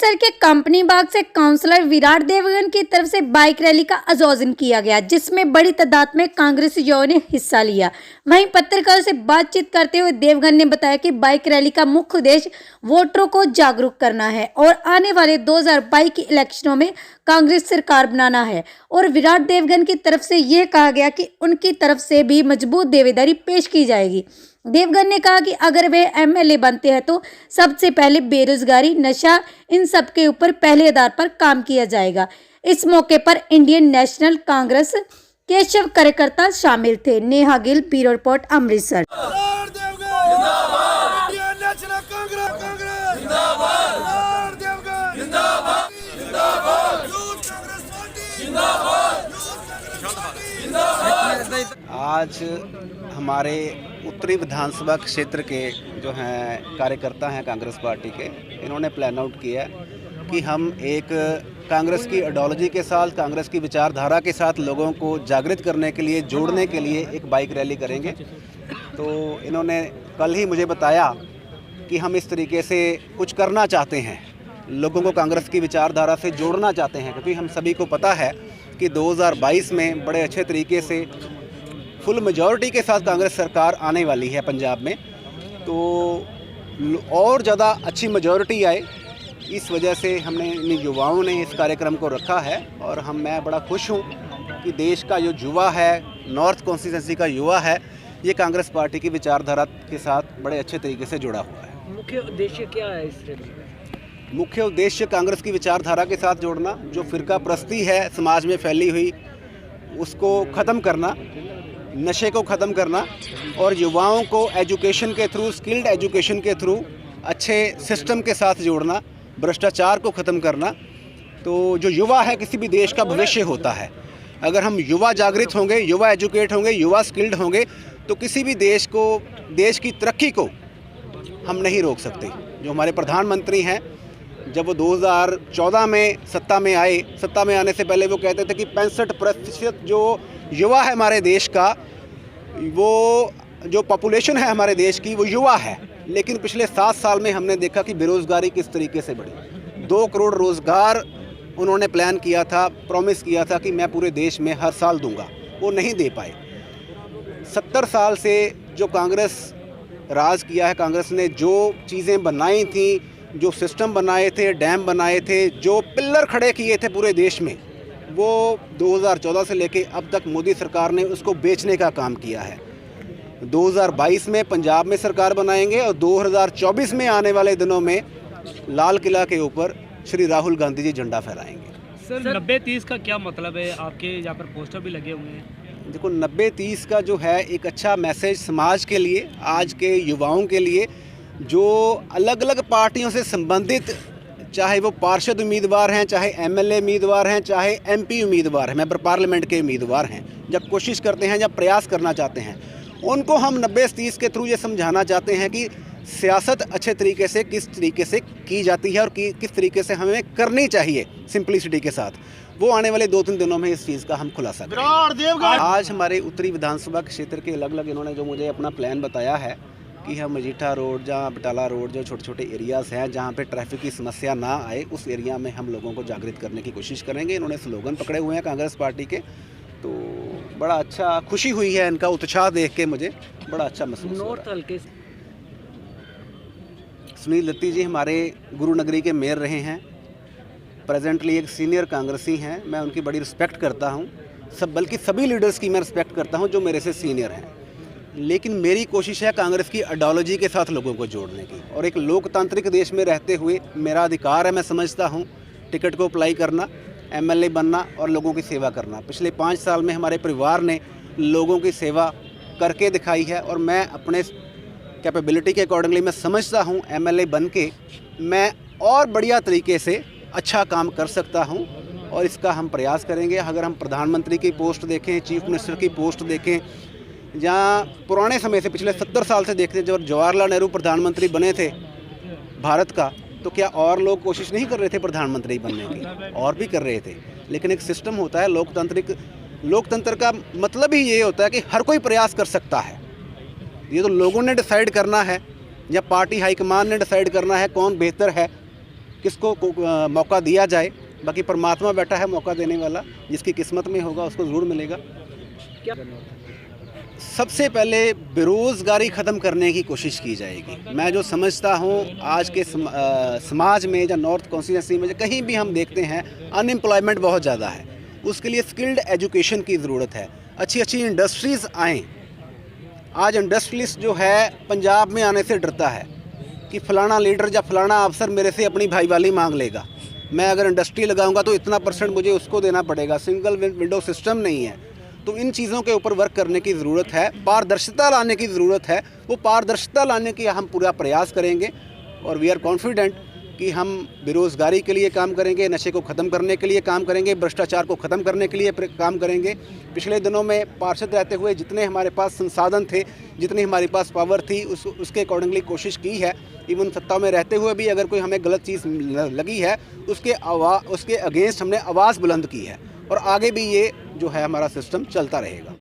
अमृतसर के कंपनी बाग से काउंसलर विराट देवगन की तरफ से बाइक रैली का आयोजन किया गया, जिसमें बड़ी तादाद में कांग्रेसी युवाओं ने हिस्सा लिया। वहीं पत्रकारों से बातचीत करते हुए देवगन ने बताया कि बाइक रैली का मुख्य उद्देश्य वोटरों को जागरूक करना है और आने वाले 2022 के इलेक्शनों में कांग्रेस सरकार बनाना है। और विराट देवगन की तरफ से यह कहा गया कि उनकी तरफ से भी मजबूत दावेदारी पेश की जाएगी। देवगन ने कहा कि अगर वे एमएलए बनते हैं तो सबसे पहले बेरोजगारी, नशा, इन सब के ऊपर पहले आधार पर काम किया जाएगा। इस मौके पर इंडियन नेशनल कांग्रेस के शव कार्यकर्ता शामिल थे। Neha Gill, bureau report, Amritsar. आज हमारे उत्तरी विधानसभा क्षेत्र के जो हैं कार्यकर्ता हैं कांग्रेस पार्टी के, इन्होंने प्लान आउट किया कि हम एक कांग्रेस की आइडियोलॉजी के साथ, कांग्रेस की विचारधारा के साथ लोगों को जागृत करने के लिए, जोड़ने के लिए एक बाइक रैली करेंगे। तो इन्होंने कल ही मुझे बताया कि हम इस तरीके से कुछ करना चाहते हैं, लोगों को कांग्रेस की विचारधारा से जोड़ना चाहते हैं, क्योंकि हम सभी को पता है कि 2022 में बड़े अच्छे तरीके से फुल मेजॉरिटी के साथ कांग्रेस सरकार आने वाली है पंजाब में। तो और ज़्यादा अच्छी मेजॉरिटी आए, इस वजह से हमने इन युवाओं ने इस कार्यक्रम को रखा है। और मैं बड़ा खुश हूँ कि देश का जो युवा है, नॉर्थ कॉन्स्टिट्यूंसी का युवा है, ये कांग्रेस पार्टी की विचारधारा के साथ बड़े अच्छे तरीके से जुड़ा हुआ है। मुख्य उद्देश्य क्या है इस रैली का? मुख्य उद्देश्य कांग्रेस की विचारधारा के साथ जोड़ना, जो फिरका प्रस्ती है समाज में फैली हुई, उसको ख़त्म करना, नशे को ख़त्म करना और युवाओं को एजुकेशन के थ्रू, स्किल्ड एजुकेशन के थ्रू अच्छे सिस्टम के साथ जोड़ना, भ्रष्टाचार को ख़त्म करना। तो जो युवा है किसी भी देश का भविष्य होता है। अगर हम युवा जागृत होंगे, युवा एजुकेट होंगे, युवा स्किल्ड होंगे, तो किसी भी देश को, देश की तरक्की को हम नहीं रोक सकते। जो हमारे प्रधानमंत्री हैं, जब वो 2014 में सत्ता में आए, सत्ता में आने से पहले वो कहते थे कि 65% जो युवा है हमारे देश का, वो जो पॉपुलेशन है हमारे देश की, वो युवा है। लेकिन पिछले 7 साल में हमने देखा कि बेरोज़गारी किस तरीके से बढ़ी। 2 करोड़ रोज़गार उन्होंने प्लान किया था, प्रॉमिस किया था कि मैं पूरे देश में हर साल दूंगा, वो नहीं दे पाए। 70 साल से जो कांग्रेस राज किया है, कांग्रेस ने जो चीज़ें बनाई थी, जो सिस्टम बनाए थे, डैम बनाए थे, जो पिलर खड़े किए थे पूरे देश में, वो 2014 से लेके अब तक मोदी सरकार ने उसको बेचने का काम किया है। 2022 में पंजाब में सरकार बनाएंगे और 2024 में आने वाले दिनों में लाल किला के ऊपर श्री राहुल गांधी जी झंडा फहराएंगे। सर 90-30 का क्या मतलब है? आपके यहाँ पर पोस्टर भी लगे हुए हैं। देखो, 90-30 का जो है एक अच्छा मैसेज समाज के लिए, आज के युवाओं के लिए, जो अलग अलग पार्टियों से संबंधित, चाहे वो पार्षद उम्मीदवार हैं, चाहे एमएलए उम्मीदवार हैं, चाहे एमपी उम्मीदवार हैं, मेंबर पार्लियामेंट के उम्मीदवार हैं, जब कोशिश करते हैं, जब प्रयास करना चाहते हैं, उनको हम 90-30 के थ्रू ये समझाना चाहते हैं कि सियासत अच्छे तरीके से किस तरीके से की जाती है और किस तरीके से हमें करनी चाहिए सिंपलिसिटी के साथ। वो आने वाले 2-3 दिनों में इस चीज़ का हम खुलासा करेंगे। आज हमारे उत्तरी विधानसभा क्षेत्र के अलग अलग इन्होंने जो मुझे अपना प्लान बताया है कि हम मजीठा रोड, जहाँ बटाला रोड, जो छोटे छोटे एरियाज़ हैं जहाँ पे ट्रैफिक की समस्या ना आए, उस एरिया में हम लोगों को जागृत करने की कोशिश करेंगे। इन्होंने स्लोगन पकड़े हुए हैं कांग्रेस पार्टी के, तो बड़ा अच्छा, खुशी हुई है इनका उत्साह देख के, मुझे बड़ा अच्छा महसूस हो रहा है। सुनील दत्ती जी हमारे गुरुनगरी के मेयर रहे हैं, प्रेजेंटली एक सीनियर कांग्रेसी हैं। मैं उनकी बड़ी रिस्पेक्ट करता हूँ, बल्कि सभी लीडर्स की मैं रिस्पेक्ट करता हूँ जो मेरे से सीनियर हैं। लेकिन मेरी कोशिश है कांग्रेस की आइडियोलॉजी के साथ लोगों को जोड़ने की, और एक लोकतांत्रिक देश में रहते हुए मेरा अधिकार है, मैं समझता हूँ, टिकट को अप्लाई करना, एमएलए बनना और लोगों की सेवा करना। पिछले 5 साल में हमारे परिवार ने लोगों की सेवा करके दिखाई है, और मैं अपने कैपेबिलिटी के अकॉर्डिंगली मैं समझता हूँ एमएलए बन के मैं और बढ़िया तरीके से अच्छा काम कर सकता हूँ, और इसका हम प्रयास करेंगे। अगर हम प्रधानमंत्री की पोस्ट देखें, चीफ मिनिस्टर की पोस्ट देखें, जहाँ पुराने समय से, पिछले 70 साल से देखते हैं, जब जवाहरलाल नेहरू प्रधानमंत्री बने थे भारत का, तो क्या और लोग कोशिश नहीं कर रहे थे प्रधानमंत्री बनने की? और भी कर रहे थे। लेकिन एक सिस्टम होता है लोकतंत्र का मतलब ही ये होता है कि हर कोई प्रयास कर सकता है। ये तो लोगों ने डिसाइड करना है, या पार्टी हाईकमान ने डिसाइड करना है कौन बेहतर है, किसको मौका दिया जाए। बाकी परमात्मा बैठा है मौका देने वाला, जिसकी किस्मत में होगा उसको ज़रूर मिलेगा। सबसे पहले बेरोज़गारी ख़त्म करने की कोशिश की जाएगी। मैं जो समझता हूँ आज के समाज में या नॉर्थ कॉन्स्टिट्यूंसी में कहीं भी हम देखते हैं अनएम्प्लॉयमेंट बहुत ज़्यादा है। उसके लिए स्किल्ड एजुकेशन की ज़रूरत है। अच्छी अच्छी इंडस्ट्रीज़ आएँ। आज इंडस्ट्रियलिस्ट जो है पंजाब में आने से डरता है कि फ़लाना लीडर या फ़लाना अफसर मेरे से अपनी भाईवाली मांग लेगा। मैं अगर इंडस्ट्री लगाऊंगा तो इतना % मुझे उसको देना पड़ेगा। सिंगल विंडो सिस्टम नहीं है। तो इन चीज़ों के ऊपर वर्क करने की ज़रूरत है। पारदर्शिता लाने की ज़रूरत है। वो पारदर्शिता लाने की हम पूरा प्रयास करेंगे और वी आर कॉन्फिडेंट कि हम बेरोज़गारी के लिए काम करेंगे, नशे को ख़त्म करने के लिए काम करेंगे, भ्रष्टाचार को ख़त्म करने के लिए काम करेंगे। पिछले दिनों में पार्षद रहते हुए जितने हमारे पास संसाधन थे, जितनी हमारी पास पावर थी, उसके अकॉर्डिंगली कोशिश की है। इवन सत्ता में रहते हुए भी अगर कोई हमें गलत चीज़ लगी है उसके अगेंस्ट हमने आवाज़ बुलंद की है और आगे भी ये जो है हमारा सिस्टम चलता रहेगा।